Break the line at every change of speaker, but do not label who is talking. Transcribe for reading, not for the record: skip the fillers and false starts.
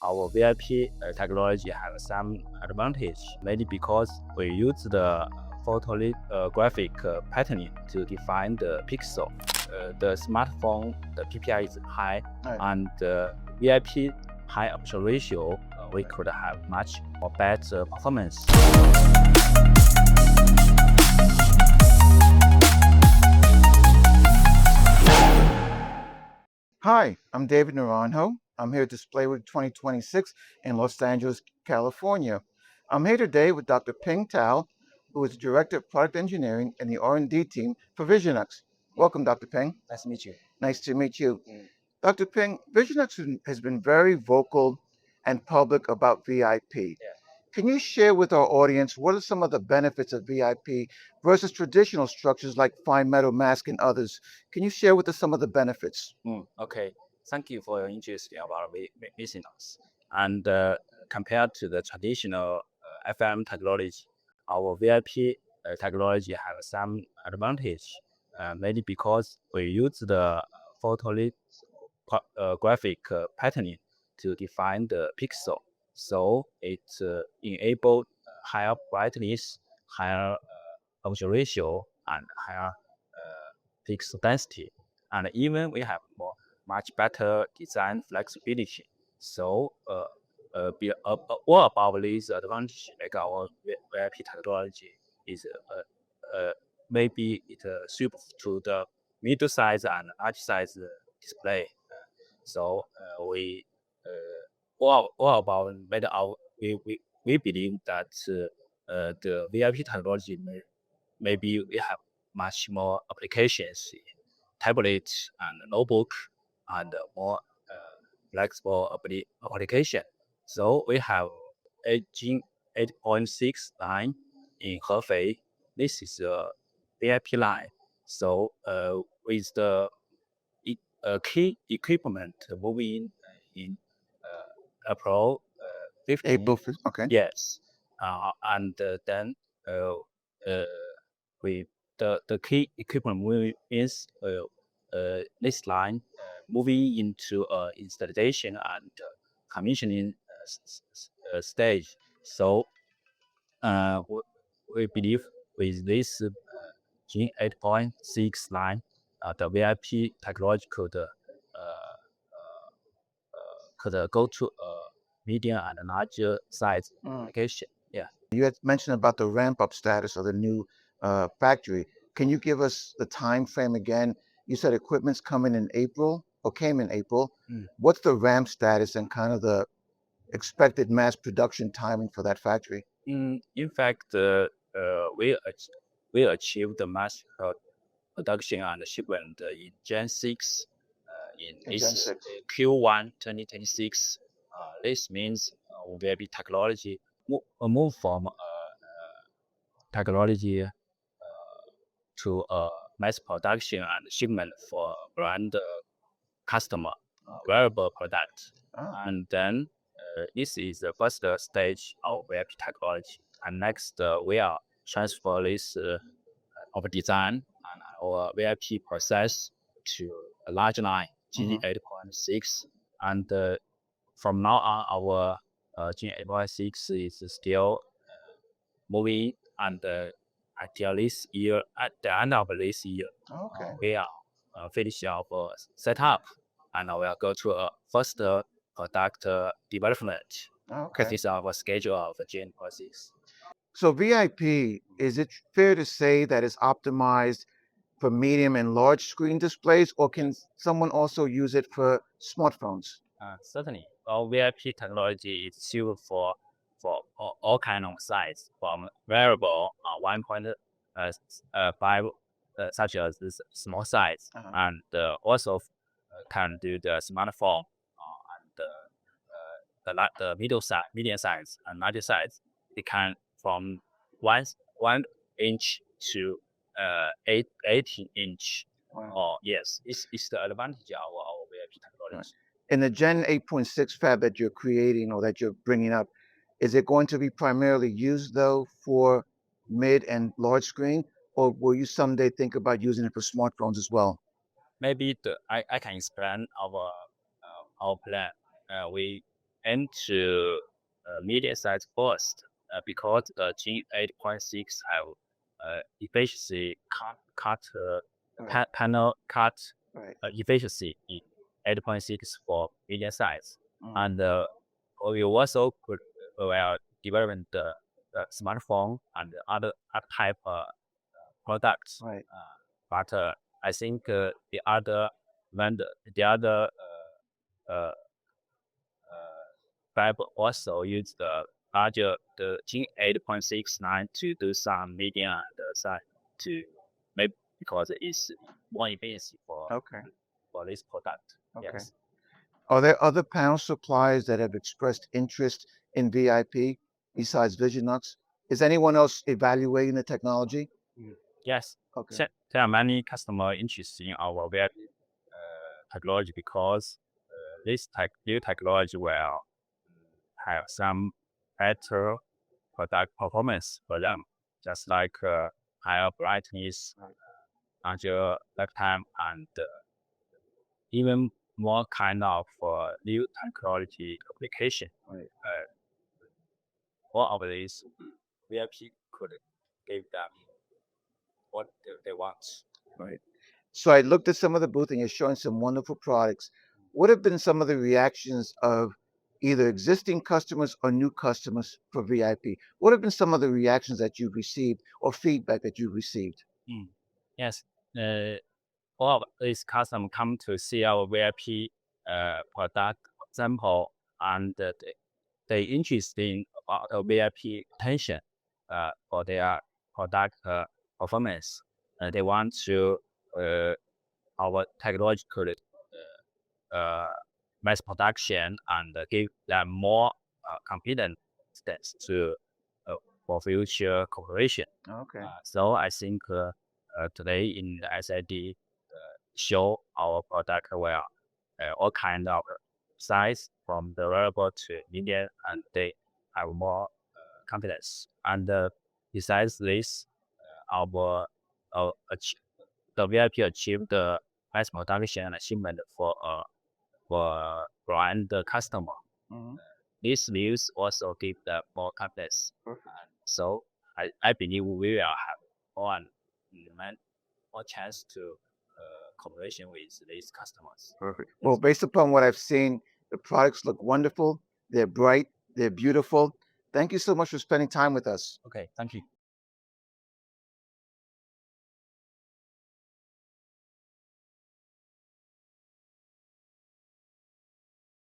our VIP technology has some advantage, mainly because we use the photographic patterning to define the pixel. The smartphone, the PPI is high, and the VIP high aperture ratio, we could have much more better performance.
Hi, I'm David Naranjo. I'm here at Display Week 2026 in Los Angeles, California. I'm here today with Dr. Peng Tao, who is the Director of Product Engineering in the R&D team for Visionox. Welcome, Dr. Peng.
Nice to meet you.
Nice to meet you. Dr. Peng, Visionox has been very vocal and public about VIP. Can you share with our audience what are some of the benefits of VIP versus traditional structures like fine metal mask and others? Can you share with us some of the benefits?
Okay, thank you for your interest about Visionox. And compared to the traditional FM technology, our VIP technology has some advantage, mainly because we use the photographic patterning to define the pixel. So it enables higher brightness, higher aperture ratio, and higher pixel density. And even we have much better design flexibility. So all about this advantage, like our VIP technology is maybe it suits to the middle size and large size display. So we all about made our we believe that the VIP technology maybe we have much more applications in tablet and notebook and more flexible application. So we have 8.6 line in Hefei. This is a VIP line. So with the key equipment moving in April 15.
April 5th, okay.
Yes, and then with the key equipment moving is this line moving into installation and commissioning stage. So we believe with this G 8.6 line, the VIP technology could go to a medium and larger size application. Yeah.
You had mentioned about the ramp-up status of the new factory. Can you give us the time frame again? You said equipment's coming in April or came in April. What's the ramp status and kind of the expected mass production timing for that factory?
In fact, we achieved the mass production and shipment in Gen 6 in Q1 2026. This means VIP technology move from technology to mass production and shipment for brand customer wearable product. And then this is the first stage of VIP technology. And next, we are transfer this our design and our VIP process to a large line, G 8.6. And from now on, our G 8.6 is still moving, and until this year, at the end of this year, we are finish our setup, and we will go to a first product development. This is our schedule of Gen 6.
So VIP, is it fair to say that it's optimized for medium and large screen displays, or can someone also use it for smartphones?
Certainly, our VIP technology is suited for all kind of size, from wearable 1.5 such as this small size, and also can do the smartphone and the middle size, medium size, and larger size. It can from 1 inch to 18 inch. Yes, it's the advantage of our VIP technology.
In the Gen 8.6 fab that you're creating or that you're bringing up, is it going to be primarily used though for mid and large screen, or will you someday think about using it for smartphones as well?
Maybe I can explain our plan. We into medium size first because the G8.6 have efficiency panel cut efficiency in 8.6 for medium size, and we also could develop the smartphone and other type products. But I think the other fab also use the larger the G8.69 to do some medium size to maybe because it's more efficient for this product. Yes.
Are there other panel suppliers that have expressed interest in VIP besides Visionox? Is anyone else evaluating the technology?
Yes. There are many customers interested in our VIP technology because this new technology will have some better product performance for them, just like higher brightness, larger lifetime, and even more kind of new technology application. All of these VIP could give them what they want.
So I looked at some of the booth and you're showing some wonderful products. What have been some of the reactions of either existing customers or new customers for VIP? What have been some of the reactions that you've received or feedback that you've received?
Yes. All of these customers come to see our VIP product sample, and they interested about the VIP attention for their product performance. They want to our technology could mass production and give them more confidence to for future cooperation. So I think today in the SID show our product where all kind of size from the wearable to medium, and they have more confidence. And besides this, our the VIP achieved the mass production achievement for brand customer. This news also give them more confidence. So I believe we will have more chance to cooperation with these customers.
Well, based upon what I've seen, the products look wonderful. They're bright. They're beautiful. Thank you so much for spending time with us.
Okay, thank you.